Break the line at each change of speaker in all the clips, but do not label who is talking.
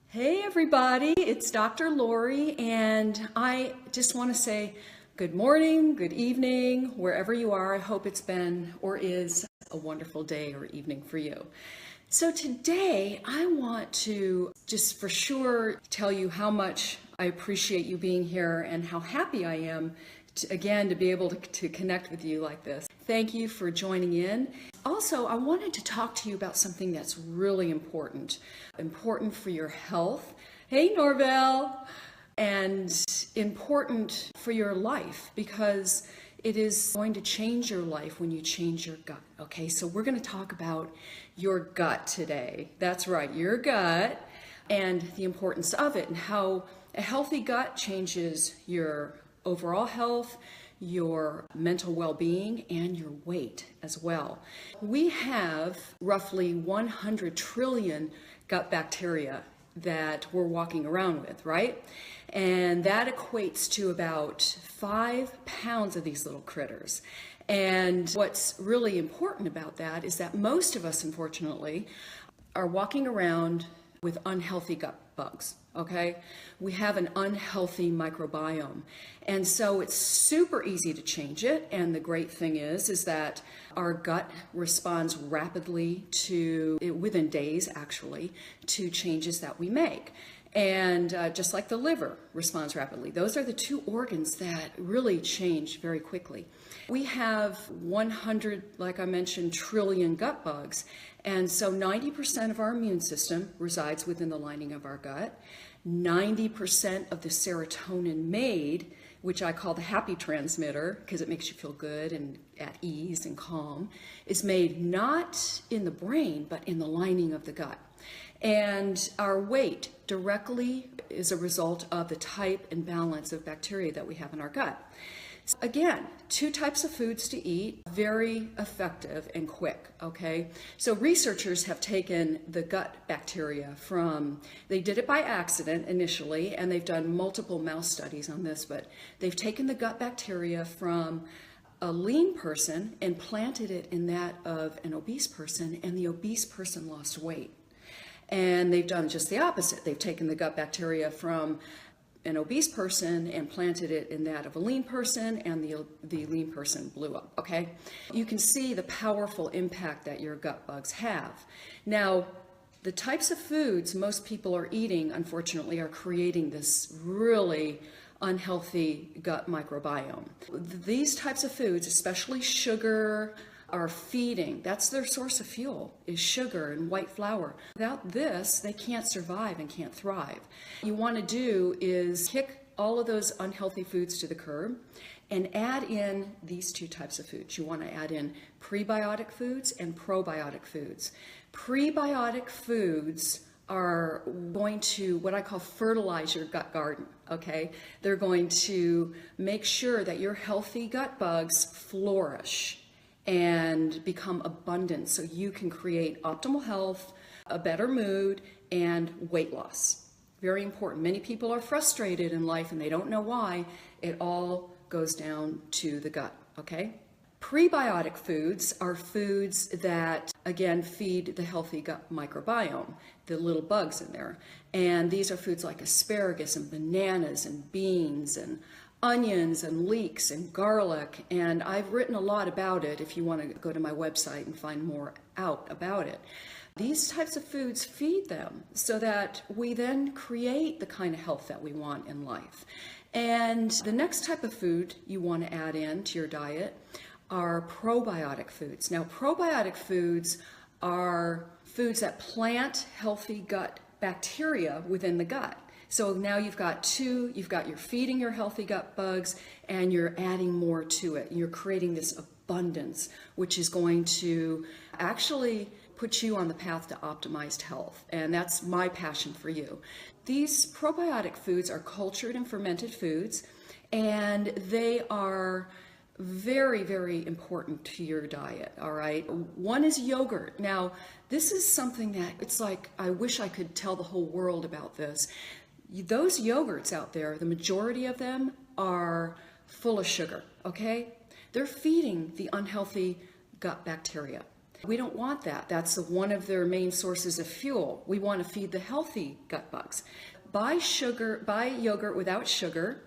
Hey everybody, it's Dr. Lori, and I just want to say good morning, good evening, wherever you are. I hope it's been or is a wonderful day or evening for you. So today I want to just for sure tell you how much I appreciate you being here and how happy I am to be able to connect with you like this. Thank you for joining in. Also, I wanted to talk to you about something that's really important for your health. Hey, Norvell! And important for your life because it is going to change your life when you change your gut. Okay, so we're going to talk about your gut today. That's right, your gut and the importance of it and how a healthy gut changes your overall health, your mental well-being, and your weight as well. We have roughly 100 trillion gut bacteria that we're walking around with, right? And that equates to about 5 pounds of these little critters. And what's really important about that is that most of us, unfortunately, are walking around with unhealthy gut bugs, okay? We have an unhealthy microbiome. And so it's super easy to change it. And the great thing is that our gut responds rapidly within days actually, to changes that we make. And just like the liver responds rapidly. Those are the two organs that really change very quickly. We have 100, like I mentioned, trillion gut bugs. And so 90% of our immune system resides within the lining of our gut. 90% of the serotonin made, which I call the happy transmitter because it makes you feel good and at ease and calm, is made not in the brain, but in the lining of the gut. And our weight directly is a result of the type and balance of bacteria that we have in our gut. So again, 2 types of foods to eat, very effective and quick, okay? So researchers have taken the gut bacteria they did it by accident initially, and they've done multiple mouse studies on this, but they've taken the gut bacteria from a lean person and planted it in that of an obese person, and the obese person lost weight. And they've done just the opposite. They've taken the gut bacteria from an obese person and planted it in that of a lean person, and the lean person blew up, okay? You can see the powerful impact that your gut bugs have. Now, the types of foods most people are eating, unfortunately, are creating this really unhealthy gut microbiome. These types of foods, especially sugar, are feeding. That's their source of fuel, is sugar and white flour. Without this, they can't survive and can't thrive. What you want to do is kick all of those unhealthy foods to the curb and add in these 2 types of foods. You want to add in prebiotic foods and probiotic foods. Prebiotic foods are going to, what I call, fertilize your gut garden, okay? They're going to make sure that your healthy gut bugs flourish and become abundant so you can create optimal health, a better mood, and weight loss. Very important. Many people are frustrated in life and they don't know why. It all goes down to the gut, okay? Prebiotic foods are foods that, again, feed the healthy gut microbiome, the little bugs in there. And these are foods like asparagus and bananas and beans and onions and leeks and garlic, and I've written a lot about it if you want to go to my website and find more out about it. These types of foods feed them so that we then create the kind of health that we want in life. And the next type of food you want to add in to your diet are probiotic foods. Now, probiotic foods are foods that plant healthy gut bacteria within the gut. So now you've got you're feeding your healthy gut bugs and you're adding more to it. You're creating this abundance, which is going to actually put you on the path to optimized health. And that's my passion for you. These probiotic foods are cultured and fermented foods, and they are very, very important to your diet, all right? One is yogurt. Now, this is something that it's like, I wish I could tell the whole world about this. Those yogurts out there, the majority of them are full of sugar, okay? They're feeding the unhealthy gut bacteria. We don't want that. That's one of their main sources of fuel. We want to feed the healthy gut bugs. Buy yogurt without sugar.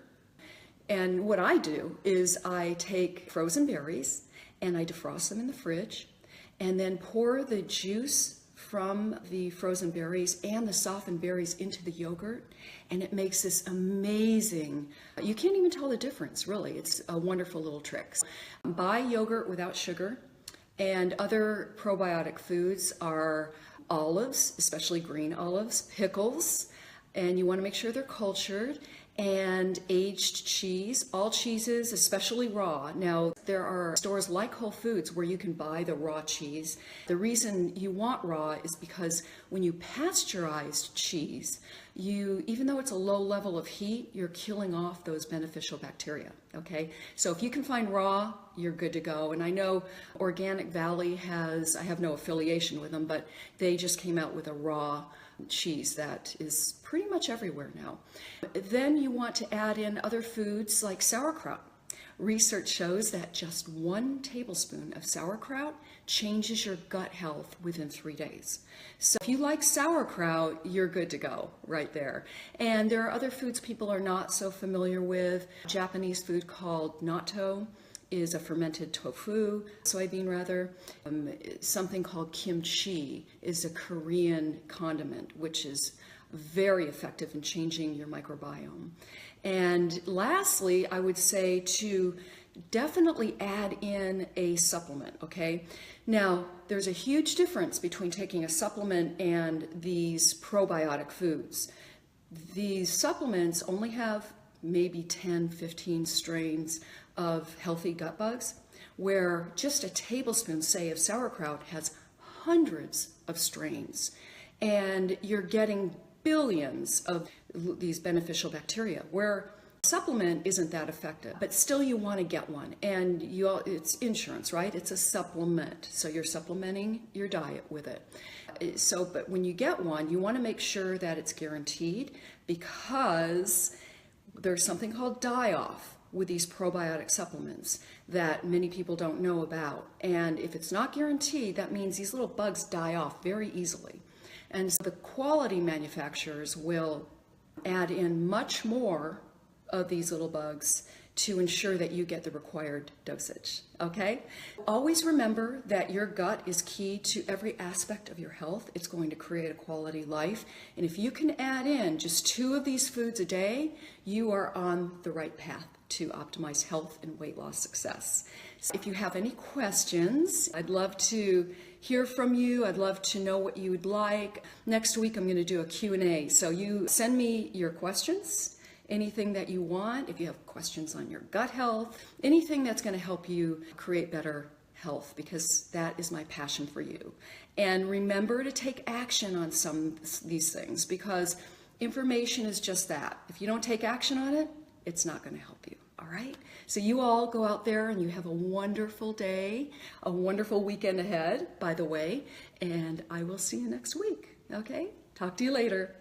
And what I do is I take frozen berries and I defrost them in the fridge and then pour the juice from the frozen berries and the softened berries into the yogurt, and it makes this amazing, you can't even tell the difference, really. It's a wonderful little trick. Buy yogurt without sugar, and other probiotic foods are olives, especially green olives, pickles, and you want to make sure they're cultured, and aged cheese, all cheeses, especially raw. Now, there are stores like Whole Foods where you can buy the raw cheese. The reason you want raw is because when you pasteurize cheese, even though it's a low level of heat, you're killing off those beneficial bacteria, okay? So if you can find raw, you're good to go. And I know Organic Valley I have no affiliation with them, but they just came out with a raw cheese that is pretty much everywhere now. Then you want to add in other foods like sauerkraut. Research shows that just 1 tablespoon of sauerkraut changes your gut health within 3 days. So if you like sauerkraut, you're good to go right there. And there are other foods people are not so familiar with. Japanese food called natto is a fermented tofu, soybean rather. Something called kimchi is a Korean condiment, which is very effective in changing your microbiome. And lastly, I would say to definitely add in a supplement, okay? Now, there's a huge difference between taking a supplement and these probiotic foods. These supplements only have maybe 10, 15 strains of healthy gut bugs, where just a tablespoon, say, of sauerkraut has hundreds of strains, and you're getting billions of these beneficial bacteria, where a supplement isn't that effective, but still you want to get one. And it's insurance, right? It's a supplement, so you're supplementing your diet with it. But when you get one, you want to make sure that it's guaranteed, because there's something called die-off with these probiotic supplements that many people don't know about. And if it's not guaranteed, that means these little bugs die off very easily. And so the quality manufacturers will add in much more of these little bugs to ensure that you get the required dosage, okay? Always remember that your gut is key to every aspect of your health. It's going to create a quality life. And if you can add in just 2 of these foods a day, you are on the right path to optimize health and weight loss success. So if you have any questions, I'd love to hear from you. I'd love to know what you would like. Next week, I'm going to do a Q&A. So you send me your questions, anything that you want. If you have questions on your gut health, anything that's going to help you create better health, because that is my passion for you. And remember to take action on some of these things, because information is just that. If you don't take action on it, it's not going to help you. All right? So you all go out there and you have a wonderful day, a wonderful weekend ahead, by the way, and I will see you next week. Okay? Talk to you later.